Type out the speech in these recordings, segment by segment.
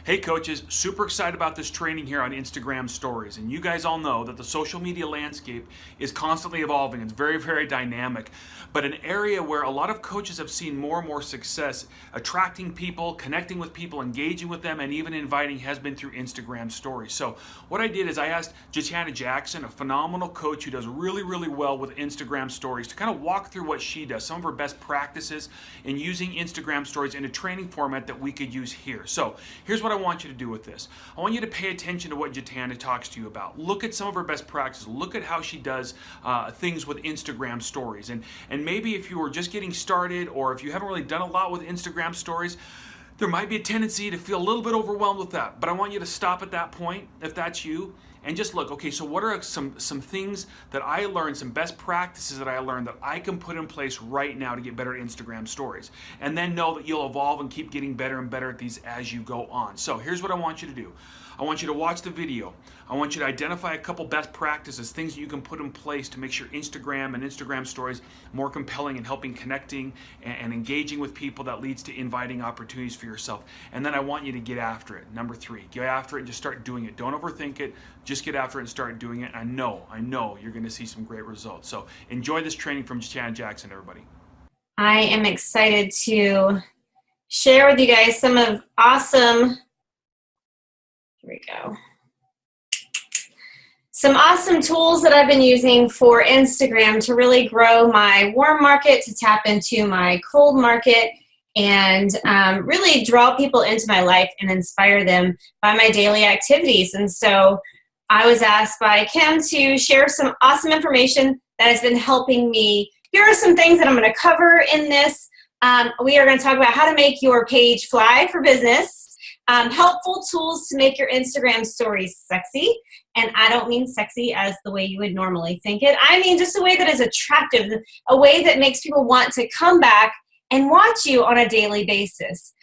Hey coaches, super excited about this training here on Instagram stories. And you guys all know that the social media landscape is constantly evolving. It's very, very dynamic. But an area where a lot of coaches have seen more and more success attracting people, connecting with people, engaging with them, and even inviting has been through Instagram stories. So what I did is I asked Jatana Jackson, a phenomenal coach who does really, really well with Instagram stories, to kind of walk through what she does, some of her best practices in using Instagram stories in a training format that we could use here. So here's what I want you to do with this. I want you to pay attention to what Jatana talks to you about. Look at some of her best practices. Look at how she does things with Instagram stories. And maybe if you were just getting started, or if you haven't really done a lot with Instagram stories, there might be a tendency to feel a little bit overwhelmed with that. But I want you to stop at that point, if that's you, and just look, okay, so what are some things that I learned, some best practices that I learned that I can put in place right now to get better at Instagram stories? And then know that you'll evolve and keep getting better and better at these as you go on. So here's what I want you to do. I want you to watch the video. I want you to identify a couple best practices, things that you can put in place to make sure Instagram and Instagram stories more compelling and helping connecting and engaging with people that leads to inviting opportunities for yourself. And then I want you to get after it. Number 3, get after it and just start doing it. Don't overthink it. Just get after it and start doing it. I know you're going to see some great results. So enjoy this training from Jatana Jackson, everybody. I am excited to share with you guys some of some awesome tools that I've been using for Instagram to really grow my warm market, to tap into my cold market, and really draw people into my life and inspire them by my daily activities. And so I was asked by Kim to share some awesome information that has been helping me. Here are some things that I'm going to cover in this. We are going to talk about how to make your page fly for business, helpful tools to make your Instagram stories sexy. And I don't mean sexy as the way you would normally think it. I mean just a way that is attractive, a way that makes people want to come back and watch you on a daily basis.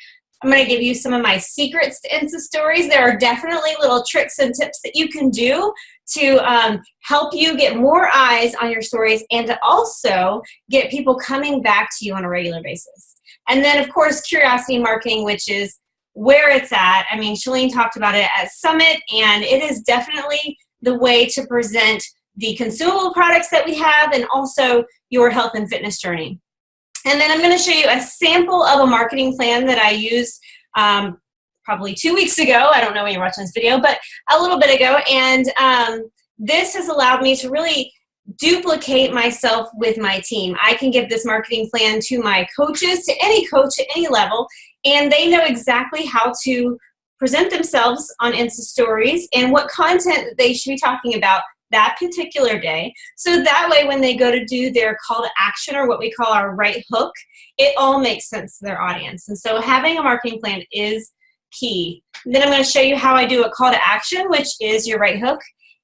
I'm going to give you some of my secrets to Insta stories. There are definitely little tricks and tips that you can do to help you get more eyes on your stories and to also get people coming back to you on a regular basis. And then, of course, curiosity marketing, which is where it's at. I mean, Shalene talked about it at Summit, and it is definitely the way to present the consumable products that we have and also your health and fitness journey. And then I'm going to show you a sample of a marketing plan that I used probably 2 weeks ago. I don't know when you're watching this video, but a little bit ago. And this has allowed me to really duplicate myself with my team. I can give this marketing plan to my coaches, to any coach at any level, and they know exactly how to present themselves on Insta stories and what content they should be talking about that particular day. So that way, when they go to do their call to action, or what we call our right hook, it all makes sense to their audience. And so having a marketing plan is key. And then I'm going to show you how I do a call to action, which is your right hook,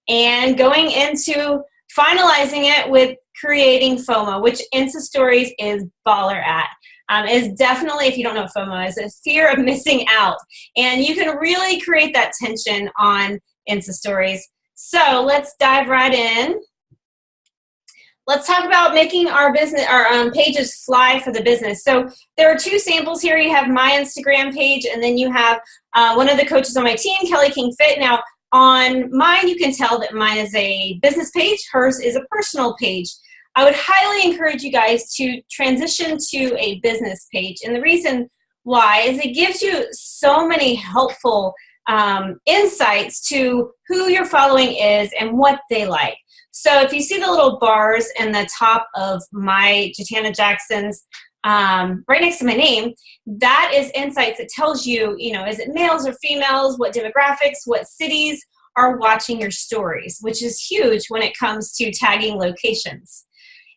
and going into finalizing it with creating FOMO, which Insta Stories is baller at. Is definitely, if you don't know what FOMO is, a fear of missing out. And you can really create that tension on Insta Stories. So let's dive right in. Let's talk about making our pages fly for the business. So there are 2 samples here. You have my Instagram page, and then you have one of the coaches on my team, Kelly King Fit. Now, on mine, you can tell that mine is a business page. Hers is a personal page. I would highly encourage you guys to transition to a business page. And the reason why is it gives you so many helpful insights to who your following is and what they like. So if you see the little bars in the top of my Jatana Jackson's, right next to my name, that is insights that tells you, is it males or females, what demographics, what cities are watching your stories, which is huge when it comes to tagging locations.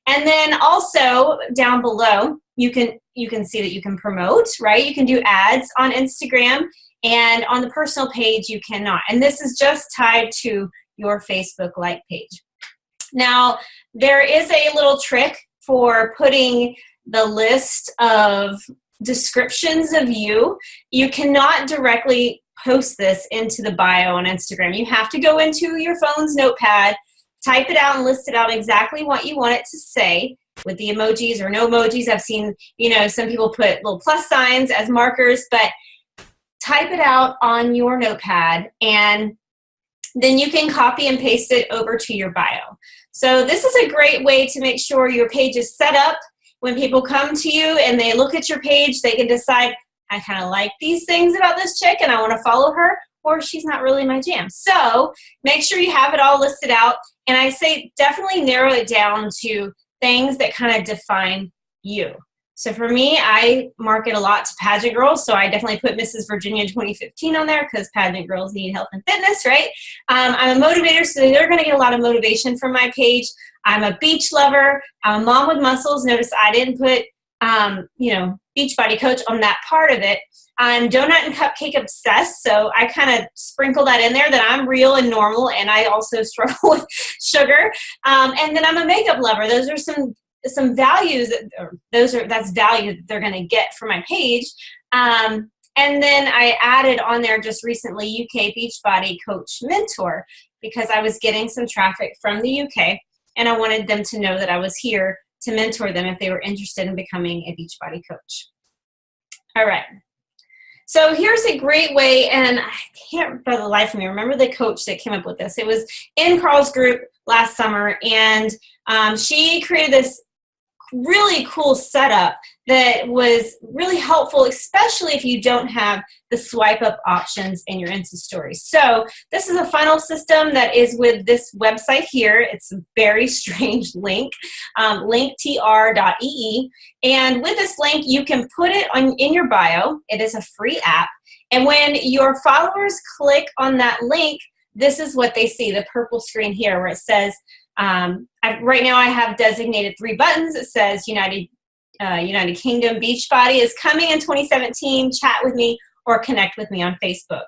And then also down below, you can see that you can promote, right? You can do ads on Instagram, and on the personal page, you cannot. And this is just tied to your Facebook like page. Now, there is a little trick for putting the list of descriptions of you. You cannot directly post this into the bio on Instagram. You have to go into your phone's notepad, type it out, and list it out exactly what you want it to say with the emojis or no emojis. I've seen, some people put little plus signs as markers, but type it out on your notepad, and then you can copy and paste it over to your bio. So this is a great way to make sure your page is set up. When people come to you and they look at your page, they can decide, I kind of like these things about this chick and I want to follow her, or she's not really my jam. So make sure you have it all listed out. And I say definitely narrow it down to things that kind of define you. So for me, I market a lot to pageant girls, so I definitely put Mrs. Virginia 2015 on there because pageant girls need health and fitness, right? I'm a motivator, so they're going to get a lot of motivation from my page. I'm a beach lover. I'm a mom with muscles. Notice I didn't put, beach body coach on that part of it. I'm donut and cupcake obsessed, so I kind of sprinkle that in there that I'm real and normal, and I also struggle with sugar. And then I'm a makeup lover. Those are some values that's value that they're going to get from my page. And then I added on there just recently UK Beachbody Coach Mentor, because I was getting some traffic from the UK and I wanted them to know that I was here to mentor them if they were interested in becoming a Beachbody coach. All right. So here's a great way, and I can't for the life of me remember the coach that came up with this. It was in Carl's group last summer, and she created this really cool setup that was really helpful, especially if you don't have the swipe up options in your Insta stories. So this is a funnel system that is with this website here. It's a very strange link, linktr.ee. And with this link, you can put it in your bio. It is a free app. And when your followers click on that link, this is what they see, the purple screen here where it says, right now I have designated 3 buttons. It says United Kingdom Beachbody is coming in 2017, chat with me or connect with me on Facebook.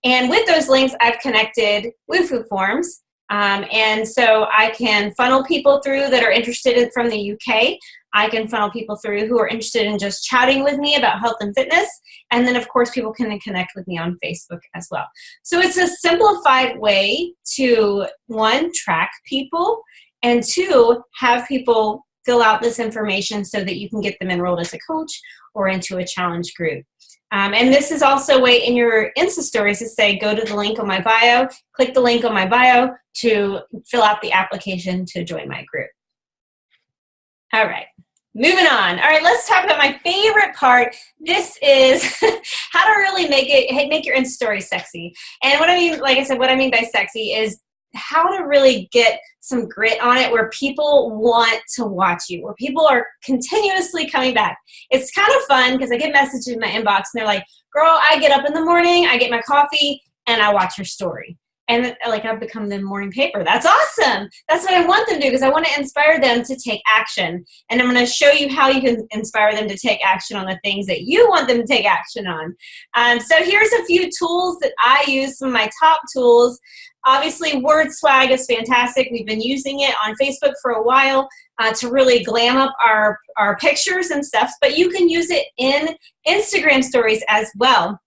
And with those links, I've connected Woofu forms. And so I can funnel people through that are interested from the UK. I can funnel people through who are interested in just chatting with me about health and fitness. And then, of course, people can connect with me on Facebook as well. So it's a simplified way to, 1, track people, and 2, have people fill out this information so that you can get them enrolled as a coach or into a challenge group. And this is also a way in your Insta stories to say, go to the link on my bio, click the link on my bio to fill out the application to join my group. All right, moving on. All right, let's talk about my favorite part. This is how to really make your Insta story sexy. And what I mean, like I said, what I mean by sexy is how to really get some grit on it where people want to watch you, where people are continuously coming back. It's kind of fun because I get messages in my inbox and they're like, girl, I get up in the morning, I get my coffee, and I watch your story. And like I've become the morning paper. That's awesome. That's what I want them to do because I want to inspire them to take action. And I'm going to show you how you can inspire them to take action on the things that you want them to take action on. So here's a few tools that I use, some of my top tools. Obviously, Word Swag is fantastic. We've been using it on Facebook for a while to really glam up our pictures and stuff. But you can use it in Instagram stories as well.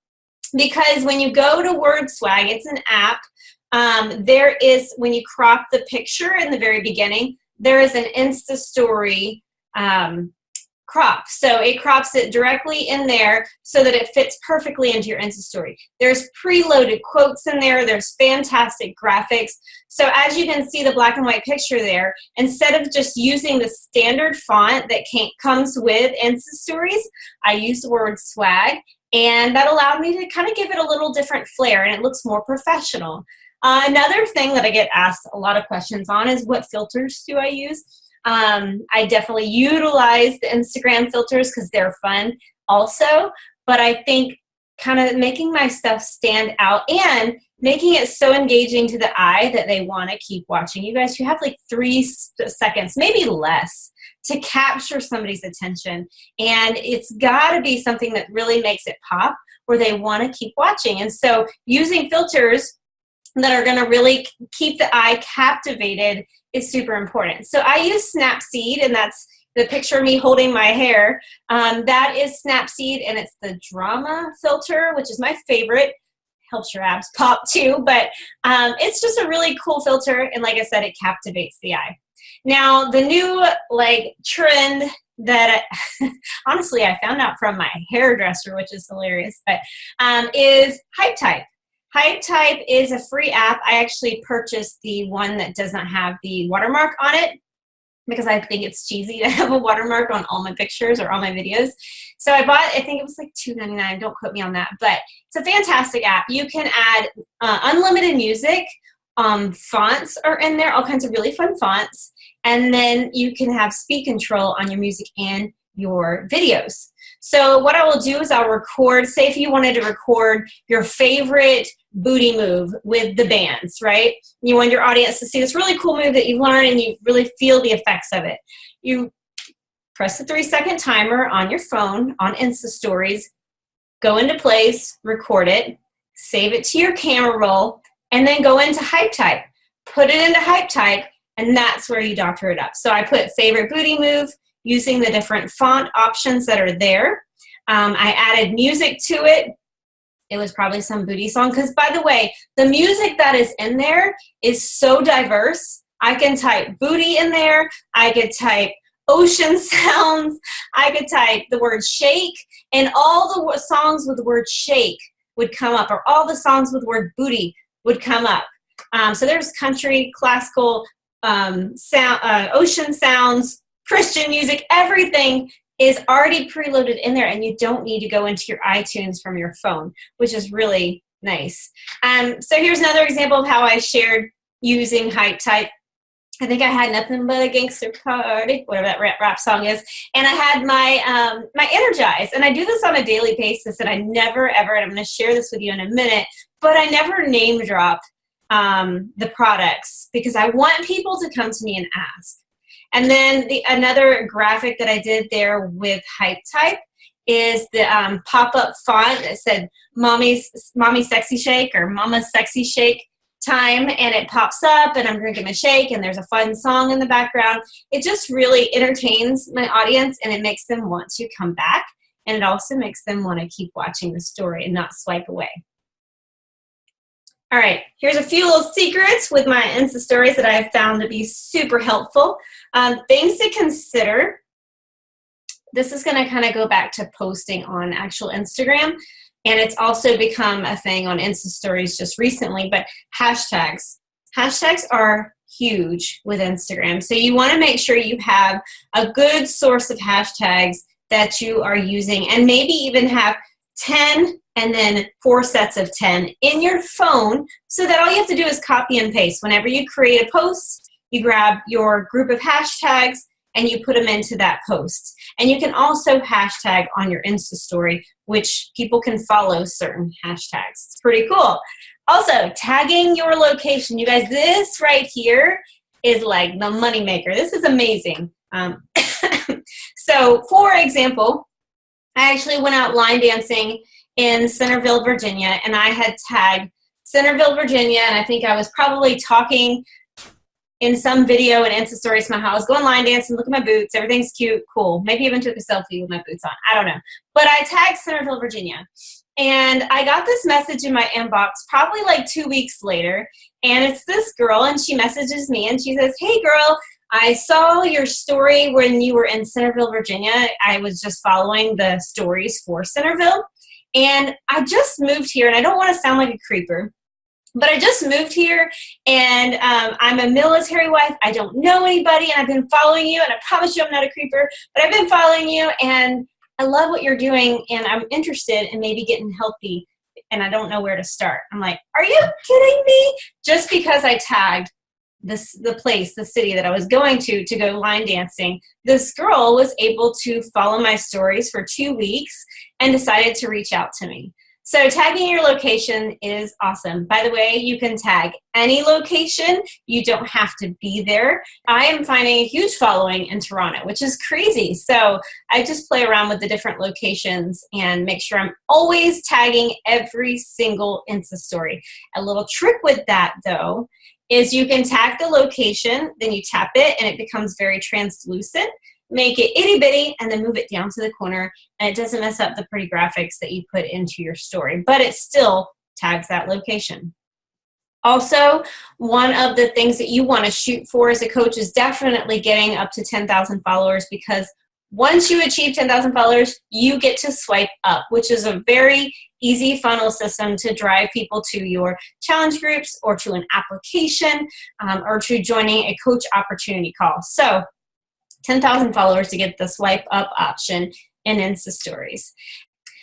Because when you go to Word Swag, it's an app. There is, when you crop the picture in the very beginning, there is an Insta story crop. So it crops it directly in there so that it fits perfectly into your Insta story. There's preloaded quotes in there. There's fantastic graphics. So as you can see the black and white picture there, instead of just using the standard font that comes with Insta stories, I used Word Swag. And that allowed me to kind of give it a little different flair, and it looks more professional. Another thing that I get asked a lot of questions on is what filters do I use? I definitely utilize the Instagram filters because they're fun also, but I think kind of making my stuff stand out and making it so engaging to the eye that they want to keep watching. You guys, you have like 3 seconds, maybe less, to capture somebody's attention. And it's got to be something that really makes it pop where they want to keep watching. And so using filters that are going to really keep the eye captivated is super important. So I use Snapseed, and that's the picture of me holding my hair. That is Snapseed, and it's the drama filter, which is my favorite. Helps your abs pop too, but it's just a really cool filter, and like I said, it captivates the eye. Now, the new trend that honestly I found out from my hairdresser, which is hilarious, but is HypeType. HypeType is a free app. I actually purchased the one that doesn't have the watermark on it because I think it's cheesy to have a watermark on all my pictures or all my videos. So I bought, I think it was like $2.99. Don't quote me on that, but it's a fantastic app. You can add unlimited music. Fonts are in there, all kinds of really fun fonts. And then you can have speed control on your music and your videos. So what I will do is I'll record, say if you wanted to record your favorite booty move with the bands, right? You want your audience to see this really cool move that you learn and you really feel the effects of it. You press the 3-second timer on your phone on Insta Stories, go into place, record it, save it to your camera roll, and then go into HypeType. Put it into HypeType, and that's where you doctor it up. So I put favorite booty move using the different font options that are there. I added music to it. It was probably some booty song, because by the way, the music that is in there is so diverse. I can type booty in there. I could type ocean sounds. I could type the word shake, and all the songs with the word shake would come up, or all the songs with the word booty would come up. So there's country, classical, ocean sounds, Christian music, everything is already preloaded in there, and you don't need to go into your iTunes from your phone, which is really nice. So here's another example of how I shared using HypeType. I think I had Nothing But a Gangster Party, whatever that rap song is, and I had my my Energize, and I do this on a daily basis, and I never ever, and I'm going to share this with you in a minute, but I never name drop the products because I want people to come to me and ask. And then another graphic that I did there with HypeType is the pop-up font that said Mommy Sexy Shake or Mama Sexy Shake time, and it pops up and I'm drinking a shake and there's a fun song in the background. It just really entertains my audience and it makes them want to come back, and it also makes them want to keep watching the story and not swipe away. All right, here's a few little secrets with my Insta Stories that I have found to be super helpful. Things to consider. This is going to kind of go back to posting on actual Instagram, and it's also become a thing on Insta Stories just recently, but hashtags. Hashtags are huge with Instagram. So you want to make sure you have a good source of hashtags that you are using, and maybe even have 10 and then 4 sets of 10 in your phone, so that all you have to do is copy and paste. Whenever you create a post, you grab your group of hashtags and you put them into that post. And you can also hashtag on your Insta story, which people can follow certain hashtags. It's pretty cool. Also, tagging your location. You guys, this right here is like the money maker. This is amazing. So, for example, I actually went out line dancing in Centerville, Virginia, and I had tagged Centerville, Virginia, and I think I was probably talking in some video and Insta Stories to my house, going line dancing, look at my boots, everything's cute, cool. Maybe even took a selfie with my boots on, I don't know. But I tagged Centerville, Virginia, and I got this message in my inbox probably like 2 weeks later, and it's this girl, and she messages me, and she says, "Hey girl, I saw your story when you were in Centerville, Virginia. I was just following the stories for Centerville. And I just moved here, and I don't want to sound like a creeper, but I just moved here, and I'm a military wife. I don't know anybody, and I've been following you, and I promise you I'm not a creeper, but I've been following you, and I love what you're doing, and I'm interested in maybe getting healthy, and I don't know where to start." I'm like, "Are you kidding me?" Just because I tagged the city that I was going to go line dancing, this girl was able to follow my stories for 2 weeks and decided to reach out to me. So tagging your location is awesome. By the way, you can tag any location. You don't have to be there. I am finding a huge following in Toronto, which is crazy. So I just play around with the different locations and make sure I'm always tagging every single Insta story. A little trick with that, though, is you can tag the location, then you tap it, and it becomes very translucent. Make it itty bitty, and then move it down to the corner, and it doesn't mess up the pretty graphics that you put into your story, but it still tags that location. Also, one of the things that you want to shoot for as a coach is definitely getting up to 10,000 followers, because Once you achieve 10,000 followers, you get to swipe up, which is a very easy funnel system to drive people to your challenge groups or to an application or to joining a coach opportunity call. So 10,000 followers to get the swipe up option in Insta Stories.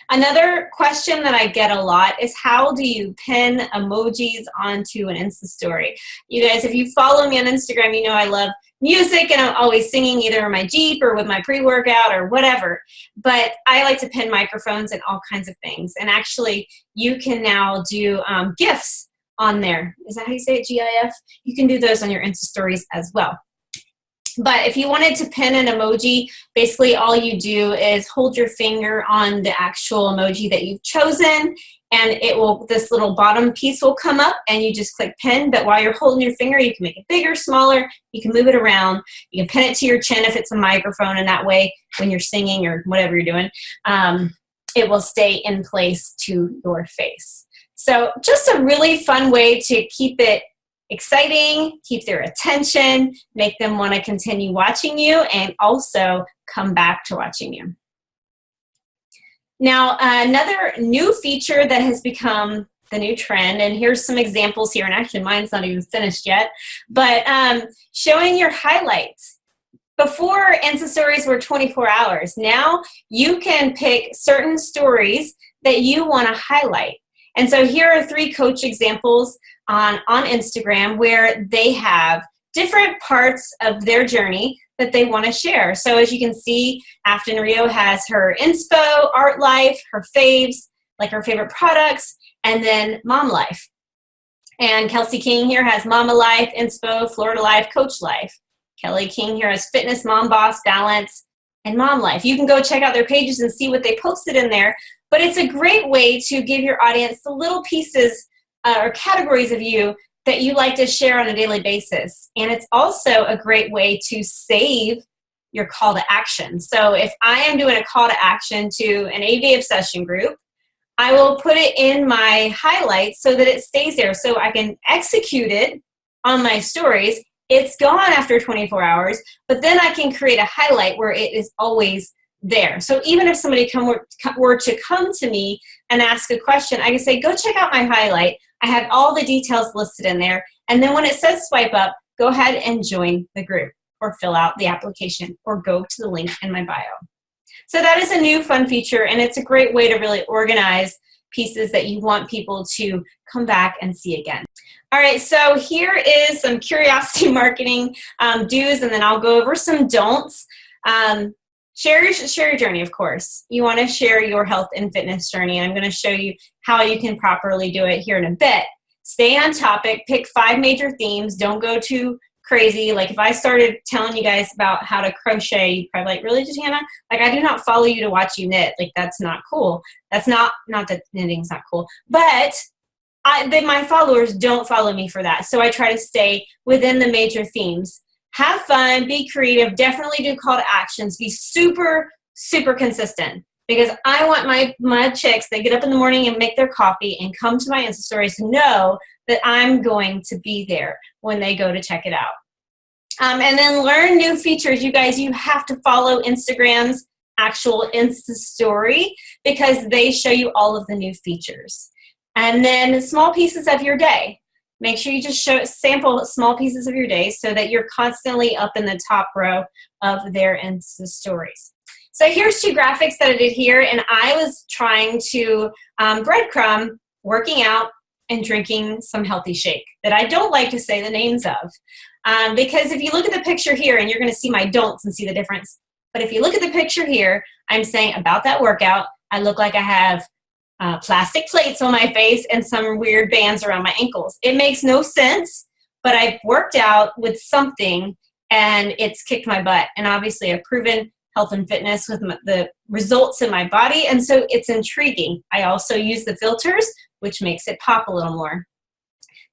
Another question that I get a lot is, how do you pin emojis onto an Insta story? You guys, if you follow me on Instagram, you know I love music and I'm always singing either in my Jeep or with my pre-workout or whatever. But I like to pin microphones and all kinds of things. And actually, you can now do GIFs on there. Is that how you say it, GIF? You can do those on your Insta stories as well. But if you wanted to pin an emoji, basically all you do is hold your finger on the actual emoji that you've chosen, and it will, this little bottom piece will come up and you just click pin. But while you're holding your finger, you can make it bigger, smaller, you can move it around, you can pin it to your chin if it's a microphone, and that way when you're singing or whatever you're doing, it will stay in place to your face. So just a really fun way to keep it exciting, keep their attention, make them want to continue watching you, and also come back to watching you. Now, another new feature that has become the new trend, and here's some examples here, and actually mine's not even finished yet, but showing your highlights. Before, Insta Stories were 24 hours. Now you can pick certain stories that you want to highlight. And so here are 3 coach examples on Instagram where they have different parts of their journey that they want to share. So as you can see, Afton Rio has her inspo, art life, her faves, like her favorite products, and then mom life. And Kelsey King here has mama life, inspo, Florida life, coach life. Kelly King here has fitness, mom boss, balance, and mom life. You can go check out their pages and see what they posted in there, but it's a great way to give your audience the little pieces or categories of you that you like to share on a daily basis. And it's also a great way to save your call to action. So if I am doing a call to action to an AV obsession group, I will put it in my highlights so that it stays there so I can execute it on my stories. It's gone after 24 hours, but then I can create a highlight where it is always there. So even if somebody were to come to me and ask a question, I can say, go check out my highlight. I have all the details listed in there. And then when it says swipe up, go ahead and join the group or fill out the application or go to the link in my bio. So that is a new fun feature, and it's a great way to really organize pieces that you want people to come back and see again. All right, so here is some curiosity marketing do's, and then I'll go over some don'ts. Share your journey, of course. You want to share your health and fitness journey, and I'm going to show you how you can properly do it here in a bit. Stay on topic. Pick 5 major themes. Don't go too crazy. Like if I started telling you guys about how to crochet, you'd probably like, really, Jatana? Like, I do not follow you to watch you knit. Like, that's not cool. That's not that knitting's not cool. But my followers don't follow me for that. So I try to stay within the major themes. Have fun, be creative, definitely do call to actions, be super, super consistent, because I want my chicks that get up in the morning and make their coffee and come to my Insta stories to know that I'm going to be there when they go to check it out. And then learn new features. You guys, you have to follow Instagram's actual Insta story because they show you all of the new features. And then small pieces of your day. Make sure you just sample small pieces of your day so that you're constantly up in the top row of their Insta stories. So here's 2 graphics that I did here, and I was trying to breadcrumb working out and drinking some healthy shake that I don't like to say the names of. Because if you look at the picture here, and you're going to see my don'ts and see the difference, but if you look at the picture here, I'm saying about that workout, I look like I have plastic plates on my face and some weird bands around my ankles. It makes no sense, but I've worked out with something and it's kicked my butt. And obviously I've proven health and fitness with the results in my body, and so it's intriguing. I also use the filters, which makes it pop a little more.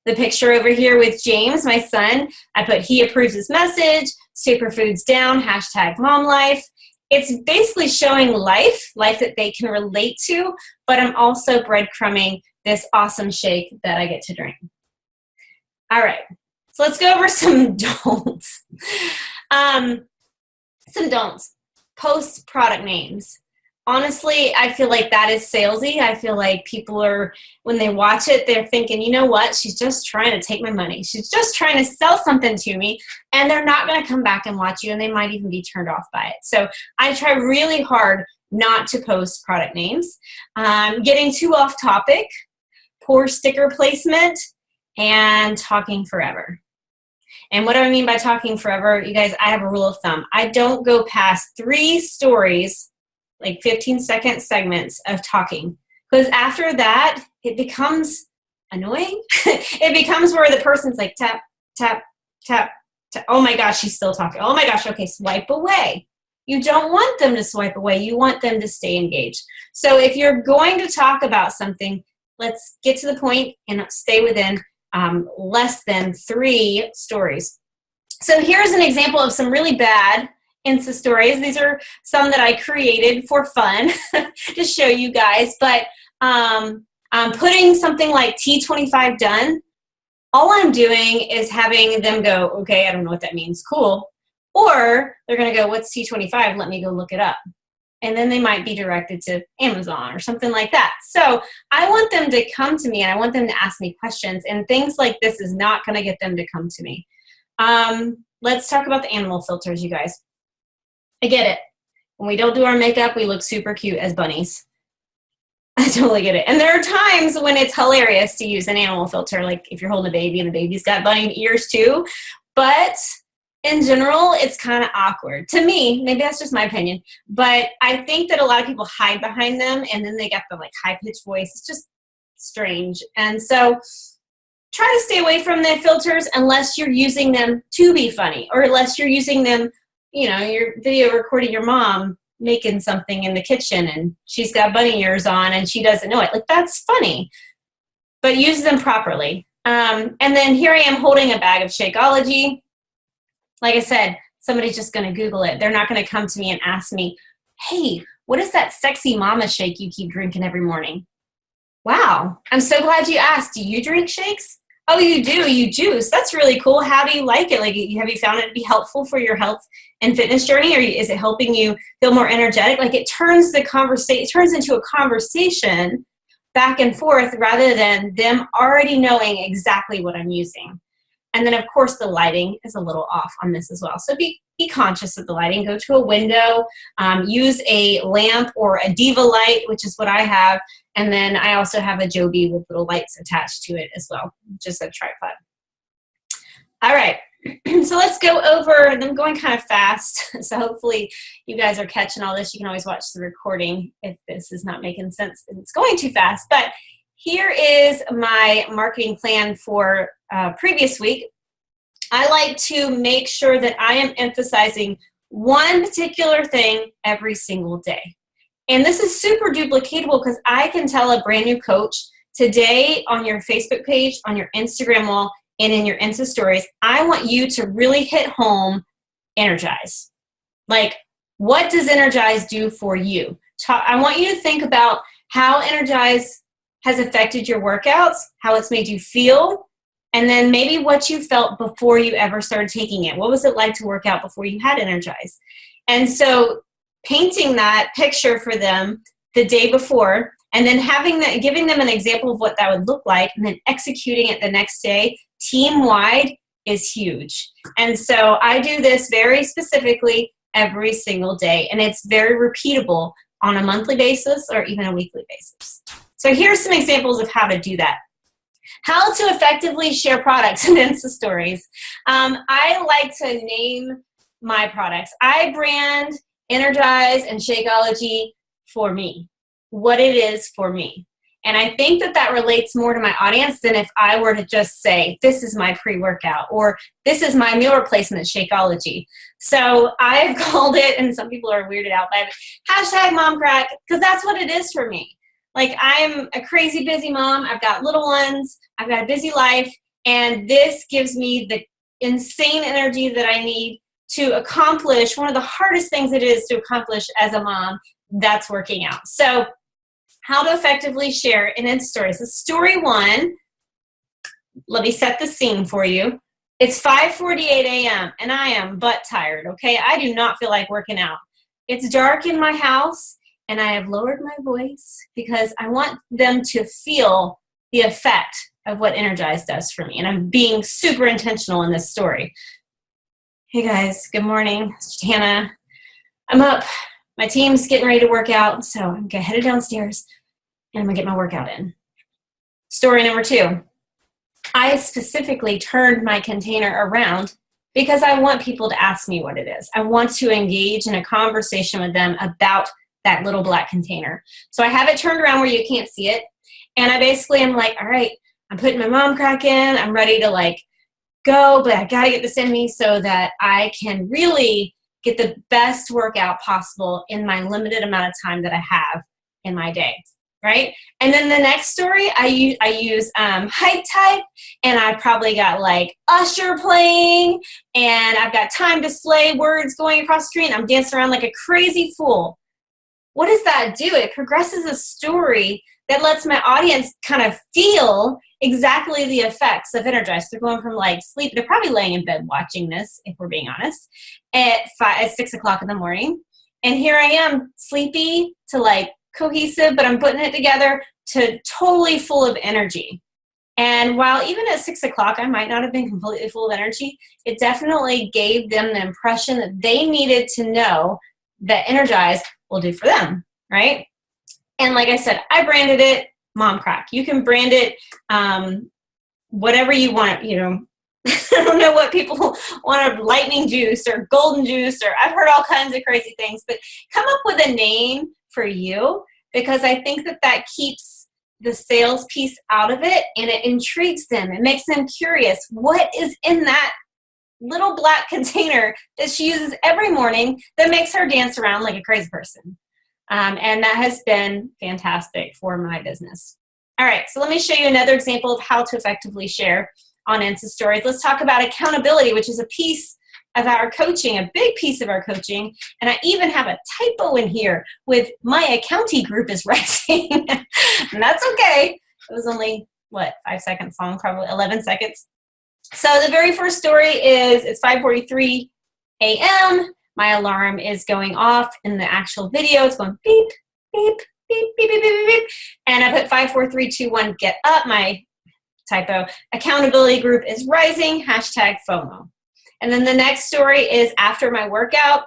The picture over here with James, my son, I put he approves his message, superfoods down, #momlife. It's basically showing life that they can relate to, but I'm also breadcrumbing this awesome shake that I get to drink. All right, so let's go over some don'ts. Some don'ts. post product names. Honestly, I feel like that is salesy. I feel like people are, when they watch it, they're thinking, you know what, she's just trying to take my money. She's just trying to sell something to me, and they're not going to come back and watch you, and they might even be turned off by it. So I try really hard not to post product names. Getting too off topic, poor sticker placement, and talking forever. And what do I mean by talking forever? You guys, I have a rule of thumb. I don't go past 3 stories, like 15-second segments of talking. Because after that, it becomes annoying. It becomes where the person's like, tap, tap, tap, tap. Oh my gosh, she's still talking. Oh my gosh, okay, swipe away. You don't want them to swipe away. You want them to stay engaged. So if you're going to talk about something, let's get to the point and stay within less than 3 stories. So here's an example of some really bad Insta stories. These are some that I created for fun to show you guys. But putting something like T25 done, all I'm doing is having them go, okay, I don't know what that means. Cool. Or they're going to go, what's T25? Let me go look it up. And then they might be directed to Amazon or something like that. So I want them to come to me, and I want them to ask me questions. And things like this is not going to get them to come to me. Let's talk about the animal filters, you guys. I get it. When we don't do our makeup, we look super cute as bunnies. I totally get it. And there are times when it's hilarious to use an animal filter, like if you're holding a baby and the baby's got bunny ears too. But in general, it's kind of awkward. To me, maybe that's just my opinion, but I think that a lot of people hide behind them, and then they got the like high-pitched voice. It's just strange. And so try to stay away from the filters unless you're using them to be funny, or unless you're using them, you know, your video recording your mom making something in the kitchen and she's got bunny ears on and she doesn't know it. Like, that's funny, but use them properly. And then here I am holding a bag of Shakeology. Like I said, somebody's just going to Google it. They're not going to come to me and ask me, hey, what is that sexy mama shake you keep drinking every morning? Wow, I'm so glad you asked. Do you drink shakes? Oh, you do? You juice? That's really cool. How do you like it? Like, have you found it to be helpful for your health and fitness journey? Or is it helping you feel more energetic? Like, it turns the conversation, it turns into a conversation back and forth rather than them already knowing exactly what I'm using. And then, of course, the lighting is a little off on this as well. So be conscious of the lighting. Go to a window. Use a lamp or a Diva light, which is what I have. And then I also have a Joby with little lights attached to it as well, just a tripod. All right. So let's go over, and I'm going kind of fast. So hopefully you guys are catching all this. You can always watch the recording if this is not making sense and it's going too fast. But here is my marketing plan for previous week. I like to make sure that I am emphasizing one particular thing every single day. And this is super duplicatable because I can tell a brand new coach today on your Facebook page, on your Instagram wall, and in your Insta stories, I want you to really hit home Energize. Like, what does Energize do for you? I want you to think about how Energize has affected your workouts, how it's made you feel, and then maybe what you felt before you ever started taking it. What was it like to work out before you had Energize? And so painting that picture for them the day before, and then giving them an example of what that would look like, and then executing it the next day, team-wide, is huge. And so I do this very specifically every single day, and it's very repeatable on a monthly basis or even a weekly basis. So here's some examples of how to do that. How to effectively share products in Insta stories. I like to name my products. I brand Energize and Shakeology for me, what it is for me. And I think that that relates more to my audience than if I were to just say, this is my pre-workout, or this is my meal replacement Shakeology. So I've called it, and some people are weirded out by it, #MomCrack, because that's what it is for me. Like, I'm a crazy busy mom. I've got little ones. I've got a busy life. And this gives me the insane energy that I need to accomplish one of the hardest things it is to accomplish as a mom, that's working out. So how to effectively share in Insta stories. So story 1, let me set the scene for you. It's 5:48 a.m. and I am butt tired, okay? I do not feel like working out. It's dark in my house, and I have lowered my voice because I want them to feel the effect of what Energize does for me. And I'm being super intentional in this story. Hey guys, good morning. It's Jatana. I'm up. My team's getting ready to work out, so I'm headed downstairs and I'm gonna get my workout in. Story number 2. I specifically turned my container around because I want people to ask me what it is. I want to engage in a conversation with them about that little black container. So I have it turned around where you can't see it. And I basically am like, all right, I'm putting my mom crack in. I'm ready to like go, but I gotta get this in me so that I can really get the best workout possible in my limited amount of time that I have in my day, right? And then the next story, I use Hype Type, and I've probably got like Usher playing, and I've got Time to Slay words going across the screen. I'm dancing around like a crazy fool. What does that do? It progresses a story that lets my audience kind of feel exactly the effects of Energize. They're going from like sleep, they're probably laying in bed watching this, if we're being honest, at 6 o'clock in the morning. And here I am, sleepy to like cohesive, but I'm putting it together to totally full of energy. And while even at 6 o'clock, I might not have been completely full of energy, it definitely gave them the impression that they needed to know that Energize will do for them, right? And like I said, I branded it Mom Crack. You can brand it whatever you want, you know. I don't know what people want, lightning juice or golden juice, or I've heard all kinds of crazy things, but come up with a name for you, because I think that that keeps the sales piece out of it and it intrigues them. It makes them curious. What is in that little black container that she uses every morning that makes her dance around like a crazy person? And that has been fantastic for my business. All right, so let me show you another example of how to effectively share on Insta Stories. Let's talk about accountability, which is a piece of our coaching, a big piece of our coaching. And I even have a typo in here with my accounting group is rising. And that's okay. It was only, 5 seconds long, probably 11 seconds. So the very first story is, it's 5:43 a.m. My alarm is going off in the actual video. It's going beep, beep, beep, beep, beep, beep, beep. And I put 5, 4, 3, 2, 1, get up. My typo. Accountability group is rising, #FOMO. And then the next story is after my workout,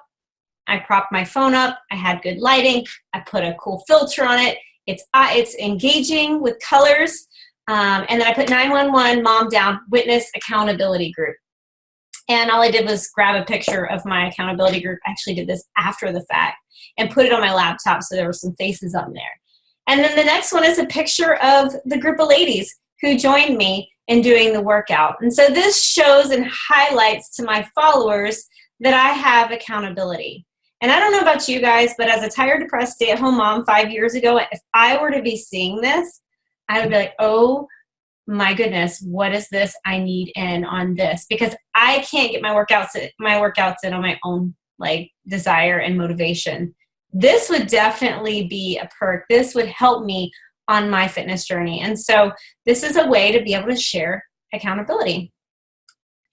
I propped my phone up. I had good lighting. I put a cool filter on it. It's engaging with colors. And then I put 911, mom down, witness accountability group. And all I did was grab a picture of my accountability group. I actually did this after the fact and put it on my laptop so there were some faces on there. And then the next one is a picture of the group of ladies who joined me in doing the workout. And so this shows and highlights to my followers that I have accountability. And I don't know about you guys, but as a tired, depressed, stay-at-home mom 5 years ago, if I were to be seeing this, I would be like, oh my goodness, what is this? I need in on this, because I can't get my workouts in on my own like desire and motivation. This would definitely be a perk. This would help me on my fitness journey. And so this is a way to be able to share accountability.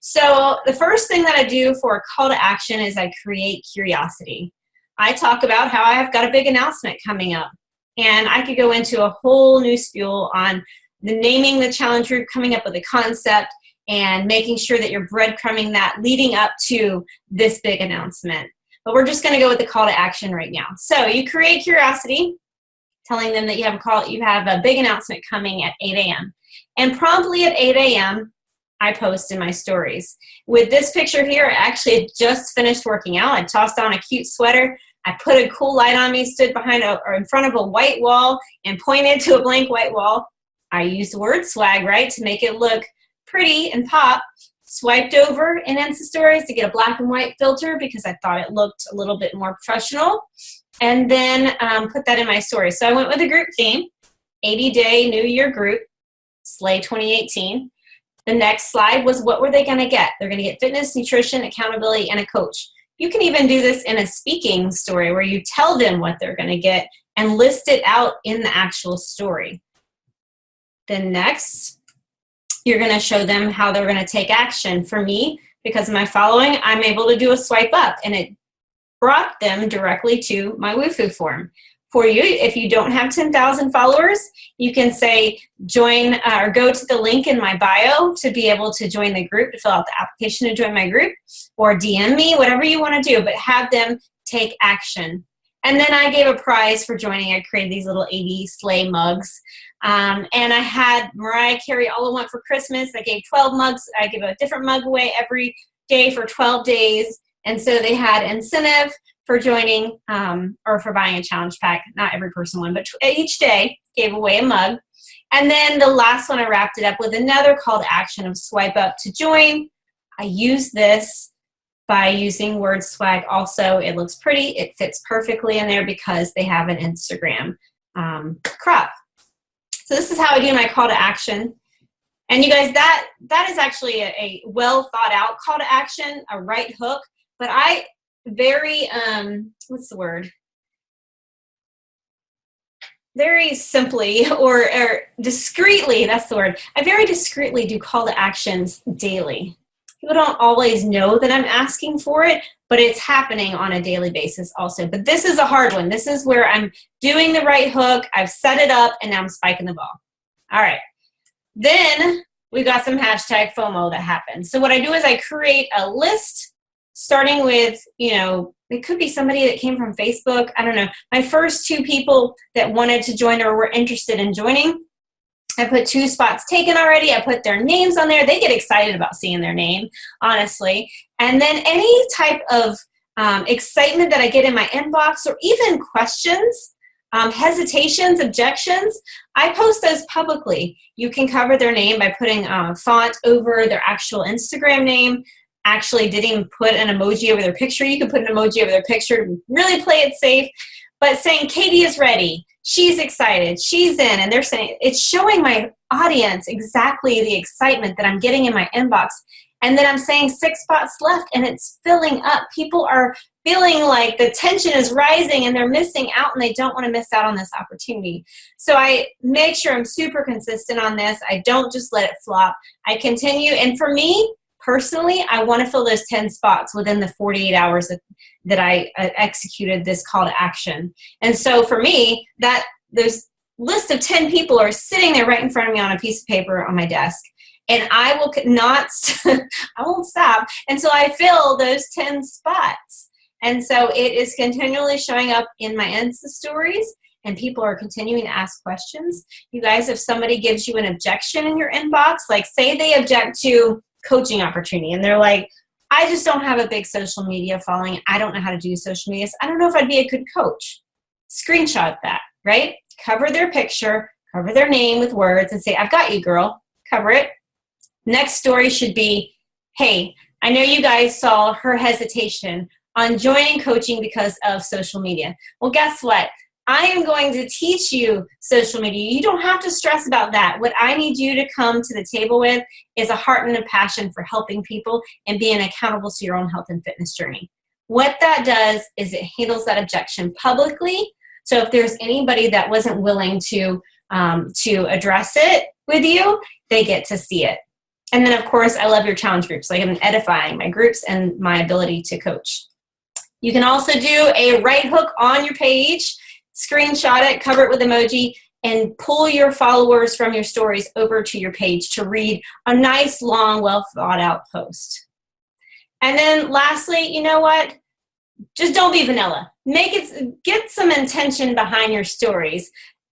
So the first thing that I do for a call to action is I create curiosity. I talk about how I have got a big announcement coming up, and I could go into a whole new spiel on the naming the challenge group, coming up with a concept, and making sure that you're breadcrumbing that leading up to this big announcement. But we're just going to go with the call to action right now. So you create curiosity, telling them that you have a big announcement coming at 8 a.m. And promptly at 8 a.m., I post in my stories. With this picture here, I actually had just finished working out. I tossed on a cute sweater. I put a cool light on me, stood in front of a white wall, and pointed to a blank white wall. I used the word swag, right, to make it look pretty and pop. Swiped over in Insta Stories to get a black and white filter because I thought it looked a little bit more professional. And then put that in my story. So I went with a group theme, 80-day New Year group, Slay 2018. The next slide was what were they going to get? They're going to get fitness, nutrition, accountability, and a coach. You can even do this in a speaking story where you tell them what they're going to get and list it out in the actual story. Then next, you're going to show them how they're going to take action. For me, because of my following, I'm able to do a swipe up, and it brought them directly to my Wufoo form. For you, if you don't have 10,000 followers, you can say join or go to the link in my bio to be able to join the group, to fill out the application to join my group, or DM me, whatever you want to do, but have them take action. And then I gave a prize for joining. I created these little 80 sleigh mugs. And I had Mariah Carey All I Want for Christmas. I gave 12 mugs. I give a different mug away every day for 12 days. And so they had incentive for joining or for buying a challenge pack. Not every person won, but each day gave away a mug. And then the last one, I wrapped it up with another call to action of swipe up to join. I use this by using word swag also. It looks pretty. It fits perfectly in there because they have an Instagram crop. So this is how I do my call to action. And you guys, that is actually a well thought out call to action, a right hook. But I very, what's the word? Very simply or discreetly, that's the word. I very discreetly do call to actions daily. People don't always know that I'm asking for it, but it's happening on a daily basis also. But this is a hard one. This is where I'm doing the right hook. I've set it up, and now I'm spiking the ball. All right. Then we got some hashtag FOMO that happens. So what I do is I create a list starting with, it could be somebody that came from Facebook. I don't know. My first 2 people that wanted to join or were interested in joining, I put 2 spots taken already. I put their names on there. They get excited about seeing their name, honestly. And then any type of excitement that I get in my inbox or even questions, hesitations, objections, I post those publicly. You can cover their name by putting font over their actual Instagram name. Actually didn't even put an emoji over their picture. You can put an emoji over their picture to really play it safe. But saying Katie is ready, she's excited, she's in, and they're saying, it's showing my audience exactly the excitement that I'm getting in my inbox. And then I'm saying 6 spots left, and it's filling up. People are feeling like the tension is rising and they're missing out, and they don't want to miss out on this opportunity. So I make sure I'm super consistent on this. I don't just let it flop. I continue. And for me, personally, I want to fill those 10 spots within the 48 hours that I executed this call to action. And so for me, those list of 10 people are sitting there right in front of me on a piece of paper on my desk. And I will not, I won't stop until I fill those 10 spots. And so it is continually showing up in my Insta stories, and people are continuing to ask questions. You guys, if somebody gives you an objection in your inbox, like say they object to coaching opportunity and they're like, I just don't have a big social media following. I don't know how to do social media. I don't know if I'd be a good coach. Screenshot that, right? Cover their picture, cover their name with words and say, I've got you, girl. Cover it. Next story should be, hey, I know you guys saw her hesitation on joining coaching because of social media. Well, guess what? I am going to teach you social media. You don't have to stress about that. What I need you to come to the table with is a heart and a passion for helping people and being accountable to your own health and fitness journey. What that does is it handles that objection publicly. So if there's anybody that wasn't willing to address it with you, they get to see it. And then, of course, I love your challenge groups. Like I'm edifying my groups and my ability to coach. You can also do a right hook on your page, screenshot it, cover it with emoji, and pull your followers from your stories over to your page to read a nice, long, well thought out post. And then lastly, you know what? Just don't be vanilla. Get some intention behind your stories.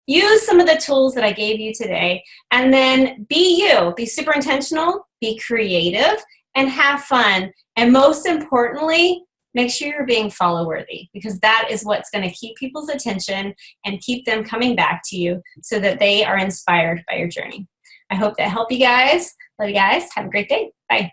Use some of the tools that I gave you today, and then be you. Be super intentional, be creative, and have fun. And most importantly, make sure you're being follow-worthy, because that is what's going to keep people's attention and keep them coming back to you so that they are inspired by your journey. I hope that helped you guys. Love you guys. Have a great day. Bye.